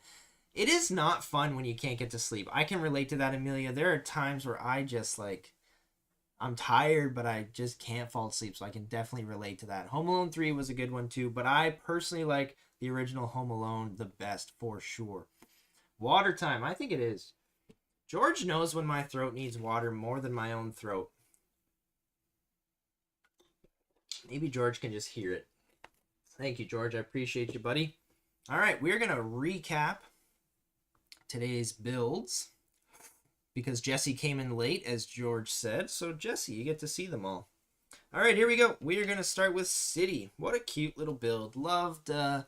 It is not fun when you can't get to sleep. I can relate to that, Amelia. There are times where I just like, I'm tired, but I just can't fall asleep, so I can definitely relate to that. Home Alone 3 was a good one too, but I personally like the original Home Alone the best for sure. Water time, I think it is. George knows when my throat needs water more than my own throat. Maybe George can just hear it. Thank you, George. I appreciate you, buddy. All right, we're going to recap today's builds, because Jesse came in late, as George said. So, Jesse, you get to see them all. All right, here we go. We are going to start with City. What a cute little build. Loved the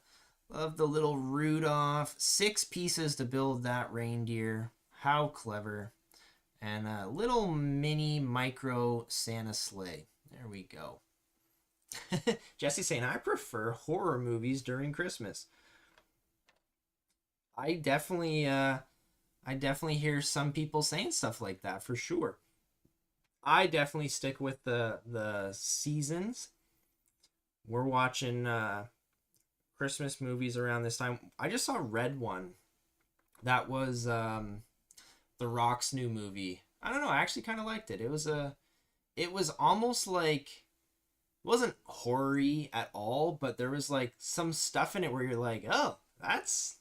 little Rudolph. 6 pieces to build that reindeer. How clever. And a little mini micro Santa sleigh. There we go. Jesse saying, I prefer horror movies during Christmas. I definitely hear some people saying stuff like that for sure. I definitely stick with the seasons. We're watching Christmas movies around this time. I just saw Red One. That was The Rock's new movie. I don't know. I actually kind of liked it. It was almost like, it wasn't horror-y at all, but there was like some stuff in it where you're like, oh, that's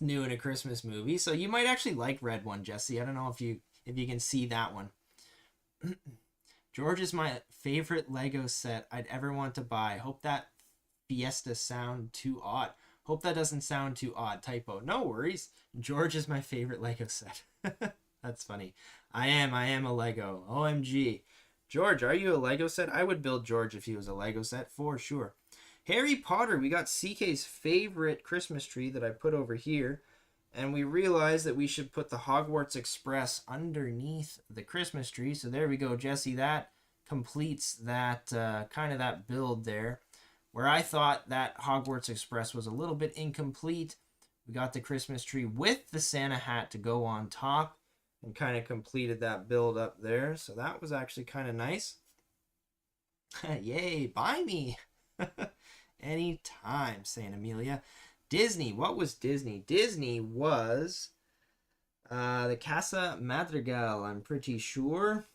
new in a Christmas movie. So you might actually like Red One, Jesse. I don't know if you can see that one. George is my favorite Lego set I'd ever want to buy. Hope that Fiesta sound too odd. Hope that doesn't sound too odd. Typo. No worries. George is my favorite Lego set. That's funny. I am a Lego. OMG. George, are you a Lego set? I would build George if he was a Lego set for sure. Harry Potter. We got CK's favorite Christmas tree that I put over here. And we realized that we should put the Hogwarts Express underneath the Christmas tree. So there we go, Jesse. That completes that kind of that build there. Where I thought that Hogwarts Express was a little bit incomplete. We got the Christmas tree with the Santa hat to go on top. And kind of completed that build up there. So that was actually kind of nice. Yay, buy me. Anytime, saying Amelia. Disney. What was Disney? Disney was the Casa Madrigal, I'm pretty sure.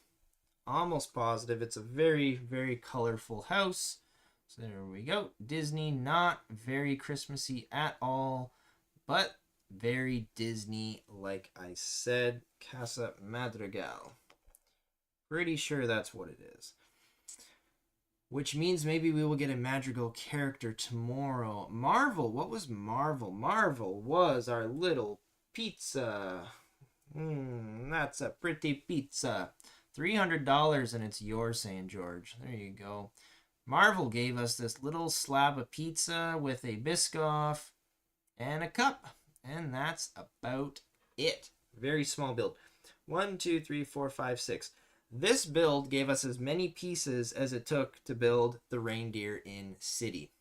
almost positive it's a very, very colorful house. So there we go. Disney, not very Christmassy at all, but very Disney, like I said. Casa Madrigal. Pretty sure that's what it is. Which means maybe we will get a Madrigal character tomorrow. Marvel. What was Marvel? Marvel was our little pizza. That's a pretty pizza. $300 and it's yours, saying George. There you go. Marvel gave us this little slab of pizza with a Biscoff and a cup. And that's about it. Very small build. 1, 2, 3, 4, 5, 6. This build gave us as many pieces as it took to build the reindeer in City.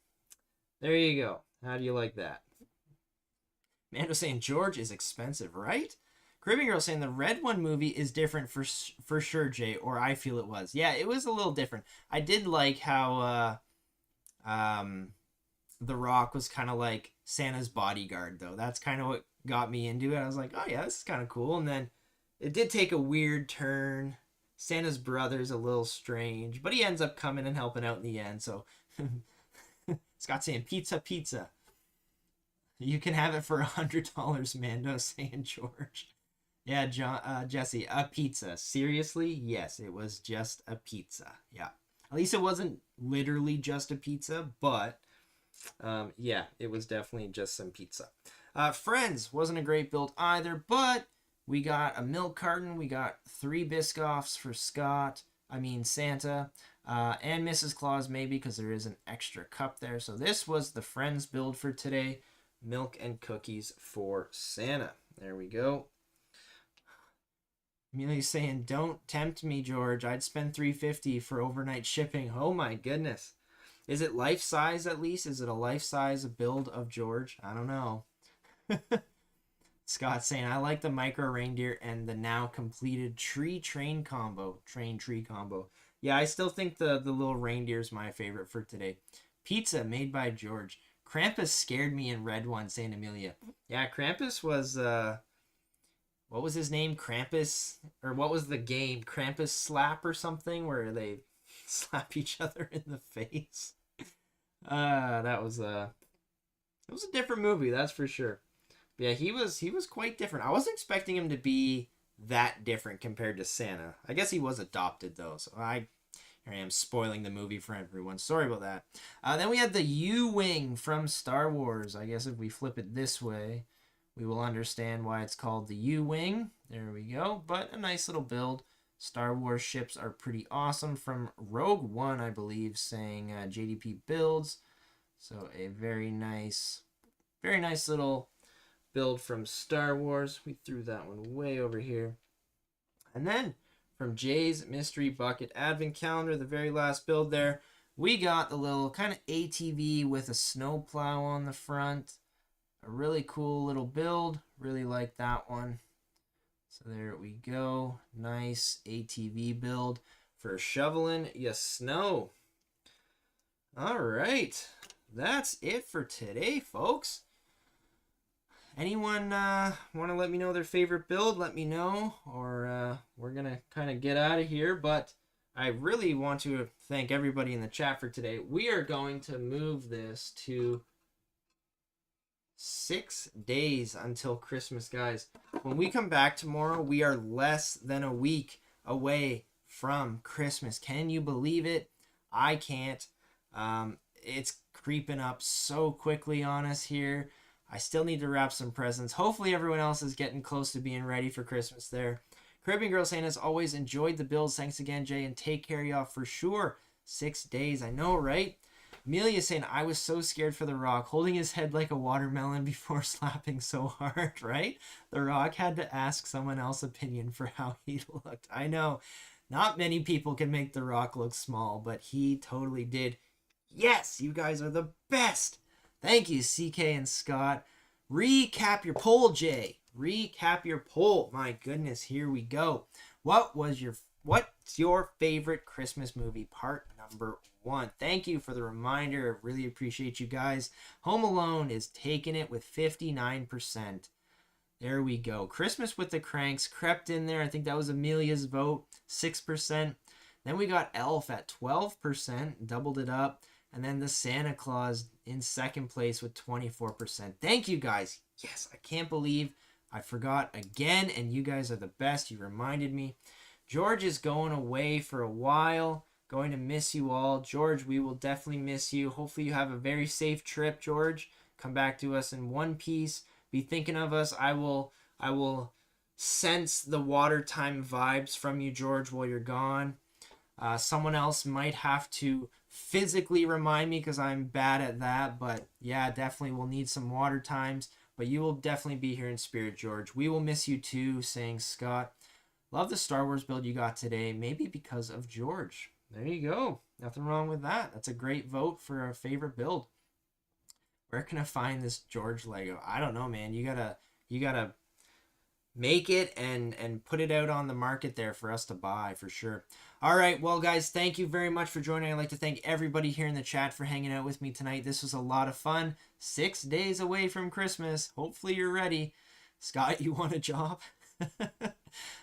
There you go. How do you like that? Mando saying George is expensive, right? Caribbean Girl saying the Red One movie is different for sure, Jay, or I feel it was. Yeah, it was a little different. I did like how The Rock was kind of like Santa's bodyguard, though. That's kind of what got me into it. I was like, oh yeah, this is kind of cool. And then it did take a weird turn. Santa's brother's a little strange, but he ends up coming and helping out in the end. So Scott saying pizza, pizza. You can have it for $100, Mando, saying George. Yeah, Jesse, a pizza. Seriously? Yes, it was just a pizza. Yeah. At least it wasn't literally just a pizza, but yeah, it was definitely just some pizza. Friends wasn't a great build either, but we got a milk carton. We got 3 Biscoffs for Santa, and Mrs. Claus maybe because there is an extra cup there. So this was the Friends build for today. Milk and cookies for Santa. There we go. Amelia's saying, don't tempt me, George. I'd spend $350 for overnight shipping. Oh my goodness. Is it life size at least? Is it a life size build of George? I don't know. Scott saying, I like the micro reindeer and the now completed train tree combo. Yeah, I still think the little reindeer is my favorite for today. Pizza made by George. Krampus scared me in Red One, saying Amelia. Yeah, Krampus was, what was his name? Krampus, or what was the game? Krampus Slap or something, where they slap each other in the face. That was, it was a different movie, that's for sure. Yeah, he was quite different. I wasn't expecting him to be that different compared to Santa. I guess he was adopted though, so here I am spoiling the movie for everyone. Sorry about that. Then we had the U-Wing from Star Wars. I guess if we flip it this way, we will understand why it's called the U-Wing. There we go. But a nice little build. Star Wars ships are pretty awesome. From Rogue One, I believe, saying JDP builds. So a very nice little build from Star Wars. We threw that one way over here. And then from Jay's Mystery Bucket Advent Calendar, the very last build there, we got the little kind of ATV with a snowplow on the front. A really cool little build. Really like that one. So there we go. Nice ATV build for shoveling your snow. All right. That's it for today, folks. Anyone want to let me know their favorite build? Let me know, or we're going to kind of get out of here. But I really want to thank everybody in the chat for today. We are going to move this to 6 days until Christmas, guys. When we come back tomorrow, we are less than a week away from Christmas. Can you believe it? I can't. It's creeping up so quickly on us here. I still need to wrap some presents. Hopefully everyone else is getting close to being ready for Christmas there. Caribbean Girl saying, as always, enjoyed the builds. Thanks again, Jay, and take care of y'all for sure. 6 days, I know, right? Amelia saying, I was so scared for The Rock, holding his head like a watermelon before slapping so hard, right? The Rock had to ask someone else's opinion for how he looked. I know, not many people can make The Rock look small, but he totally did. Yes, you guys are the best. Thank you, CK and Scott. Recap your poll, Jay. Recap your poll. My goodness, here we go. What's your favorite Christmas movie? Part number 1. Thank you for the reminder. I really appreciate you guys. Home Alone is taking it with 59%. There we go. Christmas with the Cranks crept in there. I think that was Amelia's vote. 6%. Then we got Elf at 12%, doubled it up. And then the Santa Claus in second place with 24%. Thank you guys. Yes, I can't believe I forgot again, and you guys are the best. You reminded me. George is going away for a while. Going to miss you all. George, we will definitely miss you. Hopefully you have a very safe trip, George. Come back to us in one piece. Be thinking of us. I will sense the water time vibes from you, George, while you're gone. Someone else might have to physically remind me because I'm bad at that. But yeah, definitely we'll need some water times. But you will definitely be here in spirit, George. We will miss you too, saying Scott. Love the Star Wars build you got today. Maybe because of George. There you go. Nothing wrong with that. That's a great vote for a favorite build. Where can I find this George Lego? I don't know, man. You gotta make it and put it out on the market there for us to buy for sure. All right, well guys, thank you very much for joining. I'd like to thank everybody here in the chat for hanging out with me tonight. This was a lot of fun. 6 days away from Christmas. Hopefully you're ready. Scott, you want a job?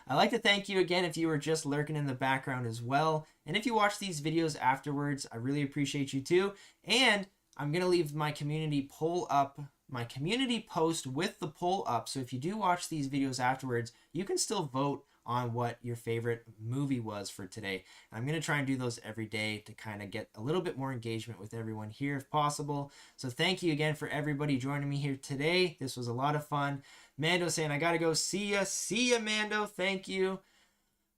I'd like to thank you again if you were just lurking in the background as well. And if you watch these videos afterwards, I really appreciate you too. And I'm going to leave my community poll up, my community post with the poll up. So if you do watch these videos afterwards, you can still vote on what your favorite movie was for today. I'm going to try and do those every day to kind of get a little bit more engagement with everyone here if possible. So thank you again for everybody joining me here today. This was a lot of fun. Mando saying, I got to go. See ya, Mando. Thank you.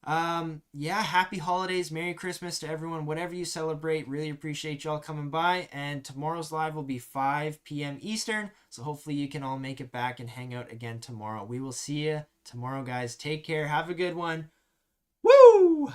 Yeah, happy holidays, Merry Christmas to everyone, whatever you celebrate. Really appreciate y'all coming by, and tomorrow's live will be 5 p.m. Eastern, so hopefully you can all make it back and hang out again tomorrow. We will see you tomorrow, guys. Take care, have a good one. Woo!